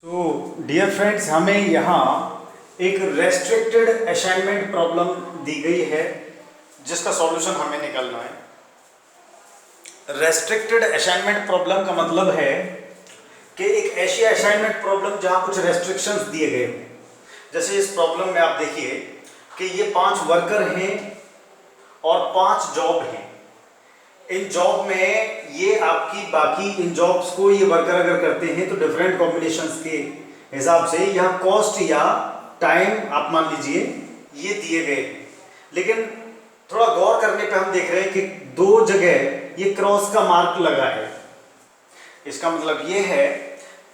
तो dear friends, हमें यहाँ एक रेस्ट्रिक्टेड असाइनमेंट प्रॉब्लम दी गई है जिसका सॉल्यूशन हमें निकालना है। रेस्ट्रिक्टेड असाइनमेंट प्रॉब्लम का मतलब है कि एक ऐसी असाइनमेंट प्रॉब्लम जहाँ कुछ रेस्ट्रिक्शंस दिए गए हैं। जैसे इस प्रॉब्लम में आप देखिए कि ये 5 वर्कर हैं और 5 जॉब हैं। इन जॉब में ये आपकी बाकी इन जॉब्स को ये वर्कर अगर करते हैं तो डिफरेंट कॉम्बिनेशंस के हिसाब से यहाँ कॉस्ट या टाइम आप मान लीजिए ये दिए गए। लेकिन थोड़ा गौर करने पे हम देख रहे हैं कि 2 जगह ये क्रॉस का मार्क लगा है। इसका मतलब ये है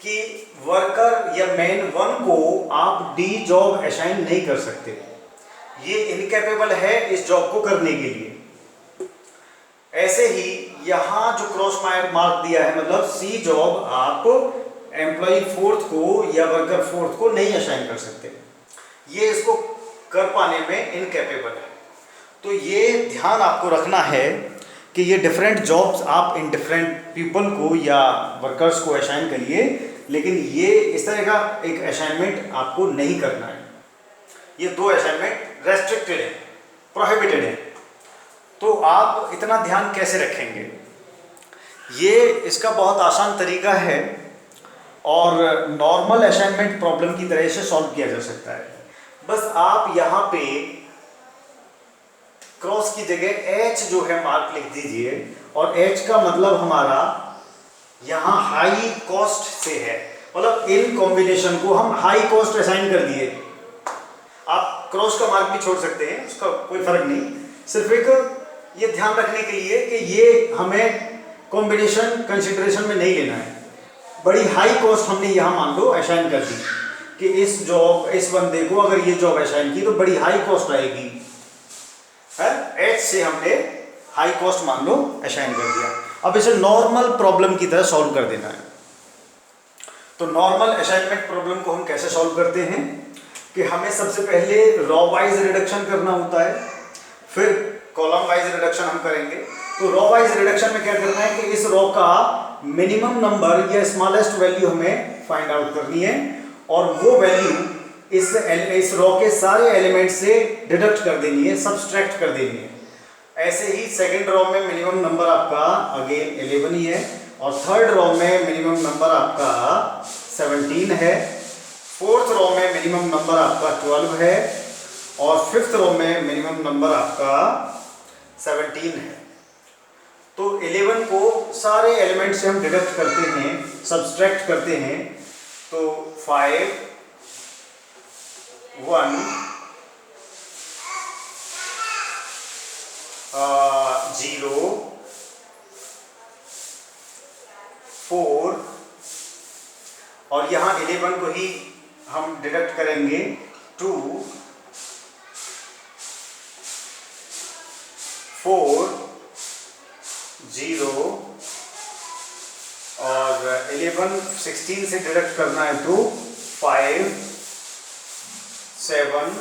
कि वर्कर या मैन 1 को आप डी जॉब असाइन नहीं कर सकते, ये इनकैपेबल है इस जॉब को करने के लिए। ऐसे ही यहाँ जो क्रॉस मार्क दिया है मतलब सी जॉब आप एम्प्लॉय 4th को या वर्कर 4th को नहीं असाइन कर सकते, ये इसको कर पाने में इनकैपेबल है। तो ये ध्यान आपको रखना है कि ये डिफरेंट जॉब्स आप इन डिफरेंट पीपल को या वर्कर्स को असाइन करिए, लेकिन ये इस तरह का एक असाइनमेंट आपको नहीं करना है। ये 2 असाइनमेंट रेस्ट्रिक्टेड है, प्रोहिबिटेड है। तो आप इतना ध्यान कैसे रखेंगे? ये इसका बहुत आसान तरीका है और नॉर्मल असाइनमेंट प्रॉब्लम की तरह से सॉल्व किया जा सकता है। बस आप यहाँ पे क्रॉस की जगह H जो है मार्क लिख दीजिए, और H का मतलब हमारा यहाँ हाई कॉस्ट से है, मतलब इन कॉम्बिनेशन को हम हाई कॉस्ट असाइन कर दिए। आप क्रॉस का मार्क भी छोड़ सकते हैं, उसका कोई फर्क नहीं। सिर्फ एक ये ध्यान रखने के लिए कि ये हमें कॉम्बिनेशन कंसिडरेशन में नहीं लेना है। बड़ी हाई कॉस्ट हमने यहाँ मान लो असाइन कर दी कि इस बंदे को अगर ये जॉब असाइन की तो बड़ी हाई कॉस्ट आएगी है। H से हमने हाई कॉस्ट मान लो असाइन कर दिया। अब इसे नॉर्मल प्रॉब्लम की तरह सॉल्व कर देना है। तो नॉर्मल असाइनमेंट प्रॉब्लम को हम कैसे सॉल्व करते हैं कि हमें सबसे पहले रॉ वाइज रिडक्शन करना होता है, फिर कॉलम वाइज रिडक्शन हम करेंगे। तो रॉ वाइज रिडक्शन में क्या करना है कि इस रॉ का मिनिमम नंबर या स्मॉलेस्ट वैल्यू हमें फाइंड आउट करनी है, और वो वैल्यू इस रॉ के सारे एलिमेंट से डिडक्ट कर देनी है, सब्सट्रैक्ट कर देनी है। ऐसे ही सेकंड रॉ में मिनिमम नंबर आपका अगेन 11 ही है, और थर्ड रॉ में मिनिमम नंबर आपका 17 है, फोर्थ रॉ में मिनिमम नंबर आपका 12 है, और फिफ्थ रो में मिनिमम नंबर आपका 17 है। तो 11 को सारे एलिमेंट से हम डिडक्ट करते हैं, सब्सट्रैक्ट करते हैं। तो 5 1 0 4, और यहाँ 11 को ही हम डिडक्ट करेंगे 2 4 0, और 11 16 से डिडक्ट करना है तो 5 7,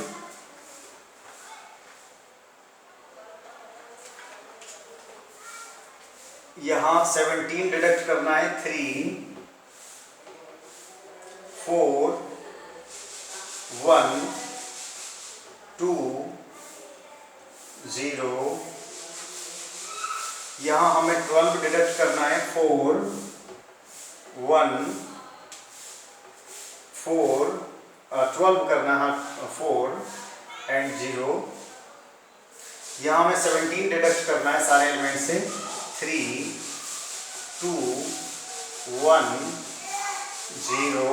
यहाँ 17 डिडक्ट करना है 3 4 1 2 0, यहाँ हमें 12 डिडक्ट करना है 4 1 4, 12 करना है 4 एंड 0, यहाँ हमें 17 डिडक्ट करना है सारे एलिमेंट से 3 2 1 0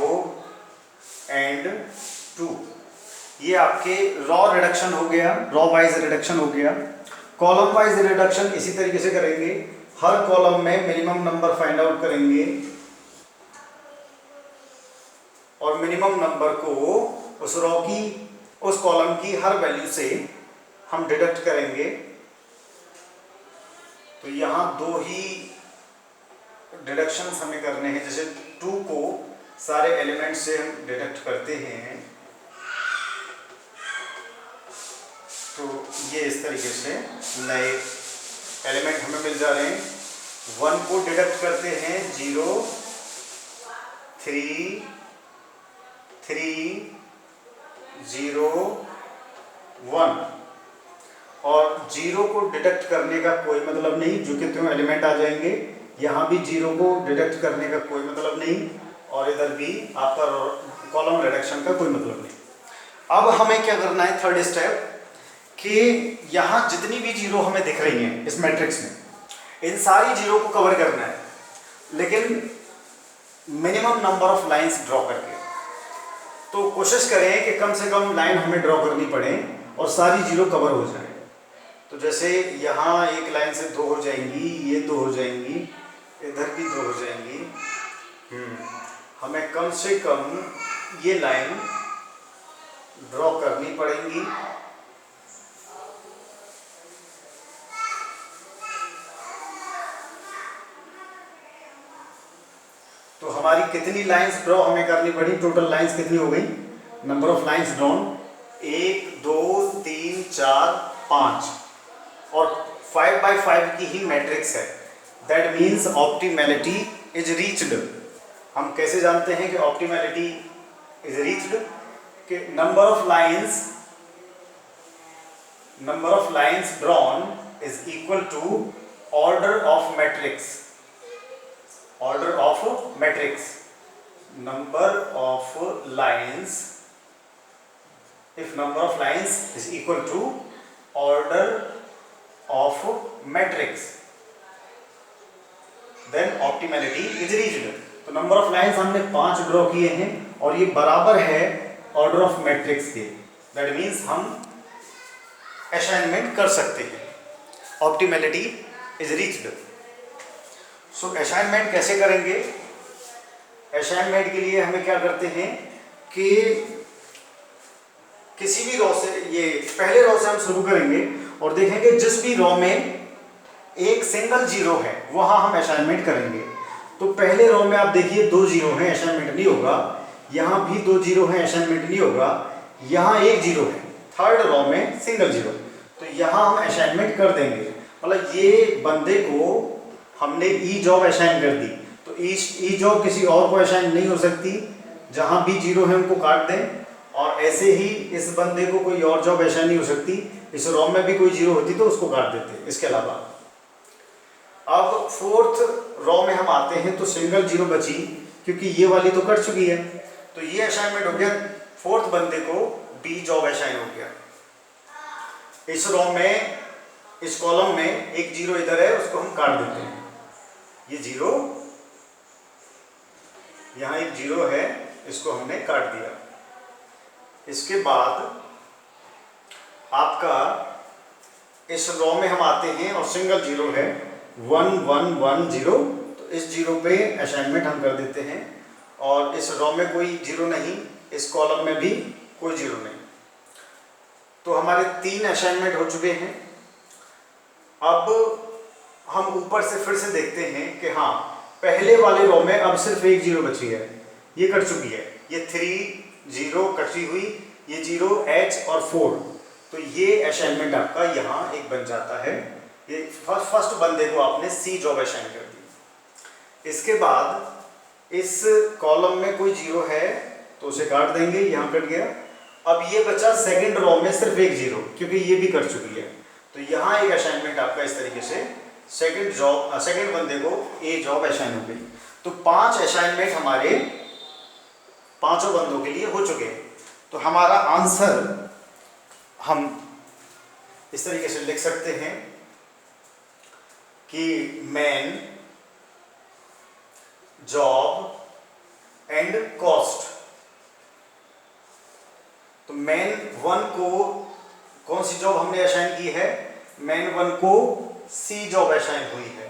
एंड 2। ये आपके रॉ रिडक्शन हो गया, रॉ वाइज रिडक्शन हो गया। कॉलम वाइज रिडक्शन इसी तरीके से करेंगे, हर कॉलम में मिनिमम नंबर फाइंड आउट करेंगे और मिनिमम नंबर को उस रॉ की उस कॉलम की हर वैल्यू से हम डिडक्ट करेंगे। तो यहाँ 2 ही डिडक्शंस हमें करने हैं। जैसे 2 को सारे एलिमेंट से हम डिडक्ट करते हैं, तो ये इस तरीके से नए एलिमेंट हमें मिल जा रहे हैं। 1 को डिडक्ट करते हैं 0 3 3 0 1 और 0 को डिडक्ट करने का कोई मतलब नहीं, जो कि त्यों एलिमेंट आ जाएंगे। यहाँ भी 0 को डिडक्ट करने का कोई मतलब नहीं और इधर भी आपका कॉलम रिडक्शन का कोई मतलब नहीं। अब हमें क्या करना है, थर्ड स्टेप, कि यहाँ जितनी भी 0 हमें दिख रही हैं इस मैट्रिक्स में, इन सारी 0 को कवर करना है, लेकिन minimum number of lines draw करके। तो कोशिश करें कि कम से कम लाइन हमें ड्रॉ करनी पड़े और सारी 0 कवर हो जाए। तो जैसे यहाँ एक लाइन से 2 हो जाएंगी, ये 2 हो जाएंगी, इधर भी 2 हो जाएंगी। हमें कम से कम ये लाइन ड्रॉ करनी पड़ेंगी। तो हमारी कितनी लाइंस ड्रॉ हमें करनी पड़ी, टोटल लाइंस कितनी हो गई, नंबर ऑफ लाइंस ड्रॉन 1 2 3 4 5 और 5 by 5 की ही मैट्रिक्स है। That means optimality is reached. हम कैसे जानते हैं कि ऑप्टिमैलिटी इज रीच्ड? कि number of lines drawn is equal to order of matrix. Order of matrix, number of lines, if number of lines is equal to order of matrix, then optimality is reached। तो number of lines हमने 5 draw किए हैं और ये बराबर है order of matrix के। That means हम असाइनमेंट कर सकते हैं, optimality is reached। So assignment कैसे करेंगे? असाइनमेंट के लिए हमें क्या करते हैं कि किसी भी रो से, ये पहले रो से हम शुरू करेंगे और देखेंगे जिस भी रो में एक सिंगल 0 है वहां हम असाइनमेंट करेंगे। तो पहले रो में आप देखिए 2 0 हैं, असाइनमेंट नहीं होगा। यहाँ भी 2 0 हैं, असाइनमेंट नहीं होगा। यहाँ 1 0 है, थर्ड रो में सिंगल 0, तो यहाँ हम असाइनमेंट कर देंगे। मतलब ये बंदे को हमने ई जॉब असाइन कर दी, तो ई जॉब किसी और को असाइन नहीं हो सकती। जहां भी 0 है उनको काट दें, और ऐसे ही इस बंदे को कोई और जॉब असाइन नहीं हो सकती। इस रो में भी कोई 0 होती तो उसको काट देते। इसके अलावा अब फोर्थ रो में हम आते हैं तो सिंगल 0 बची, क्योंकि ये वाली तो कट चुकी है, तो ये असाइनमेंट हो गया। फोर्थ बंदे को बी जॉब असाइन हो गया। इस रो में, इस कॉलम में एक 0 इधर है, उसको हम काट देते हैं। ये 0, यहाँ एक 0 है, इसको हमने काट दिया। इसके बाद आपका इस रो में हम आते हैं और सिंगल 0 है, 1 1 1 0, तो इस 0 पे असाइनमेंट हम कर देते हैं। और इस रो में कोई 0 नहीं, इस कॉलम में भी कोई 0 नहीं। तो हमारे 3 असाइनमेंट हो चुके हैं। अब हम ऊपर से फिर से देखते हैं कि हाँ, पहले वाले रो में अब सिर्फ एक 0 बची है, ये कट चुकी है। ये 3 0 कटी हुई, ये 0 H और 4, तो ये असाइनमेंट आपका यहाँ एक बन जाता है। ये फर्स्ट बंदे को आपने सी जॉब असाइन कर दी। इसके बाद इस कॉलम में कोई 0 है तो उसे काट देंगे, यहाँ कट गया। अब ये बचा सेकंड रो में सिर्फ एक 0, क्योंकि ये भी कट चुकी है। तो यहाँ एक असाइनमेंट आपका इस तरीके से सेकंड बंदे को ए जॉब असाइन हो गई। तो 5 असाइनमेंट हमारे पांचों बंदों के लिए हो चुके हैं। तो हमारा आंसर हम इस तरीके से लिख सकते हैं कि मैन, जॉब एंड कॉस्ट। तो मैन 1 को कौन सी जॉब हमने असाइन की है? मैन 1 को सी जॉब असाइन हुई है,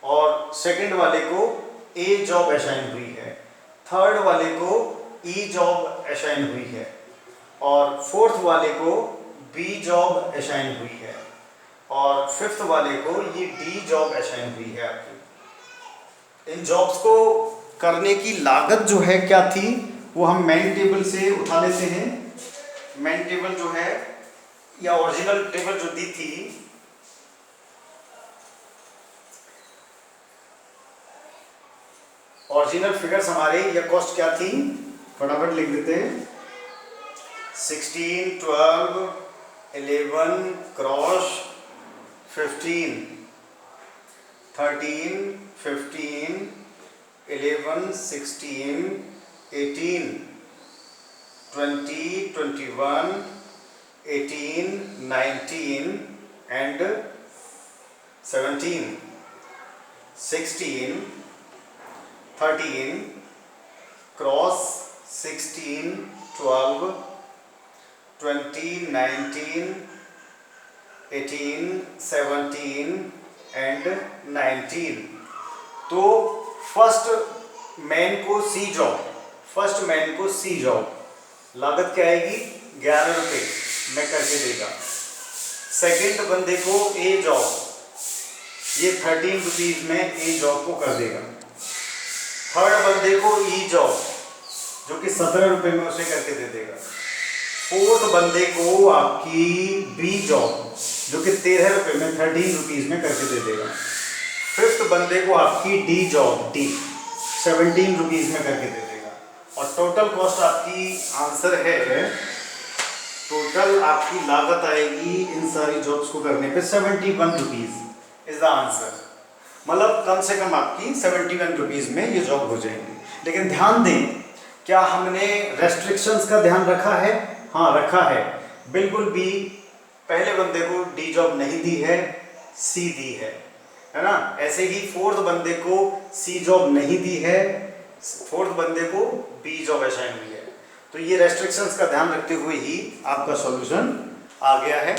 और सेकंड वाले को ए जॉब असाइन हुई है, थर्ड वाले को ई जॉब असाइन हुई है, और फोर्थ वाले को बी जॉब असाइन हुई है, और फिफ्थ वाले को ये डी जॉब असाइन हुई है आपकी। इन जॉब्स को करने की लागत जो है क्या थी, वो हम मैन टेबल से उठा लेते हैं। मैन टेबल जो है, या ओरिजिनल टेबल जो दी थी, ओरिजिनल फिगर्स हमारे, या कॉस्ट क्या थी, फटाफट लिख देते हैं। 16, 12, 11 क्रॉस 15, 13, 15, 11, 16, 18, 20, 21, 18, 19 and 17, 16, 13 क्रॉस 16, 12, 20, 19, 18, 17 एंड 19। तो फर्स्ट मैन को सी जॉब लागत क्या आएगी 11 रुपये में करके देगा। सेकंड बंदे को ए जॉब, ये 13 रुपीज में ए जॉब को कर देगा। थर्ड बंदे को ई जॉब जो कि 17 रुपये में उसे करके दे देगा। फोर्थ बंदे को आपकी बी जॉब जो कि 13 रुपये में 13 रुपीज में करके दे देगा। फिफ्थ बंदे को आपकी डी जॉब 17 रुपीज में करके दे देगा। और टोटल कॉस्ट आपकी आंसर है, टोटल आपकी लागत आएगी इन सारी जॉब्स को करने पे 71 रुपीज इज द आंसर। मतलब कम से कम आपकी 71 रुपीज में ये जॉब हो जाएंगी। लेकिन ध्यान दें, क्या हमने रेस्ट्रिक्शंस का ध्यान रखा है? हाँ रखा है, बिल्कुल भी। पहले बंदे को डी जॉब नहीं दी है, सी दी है ना। ऐसे ही फोर्थ बंदे को सी जॉब नहीं दी है, फोर्थ बंदे को बी जॉब असाइन हुई है। तो ये रेस्ट्रिक्शंस का ध्यान रखते हुए ही आपका सॉल्यूशन आ गया है।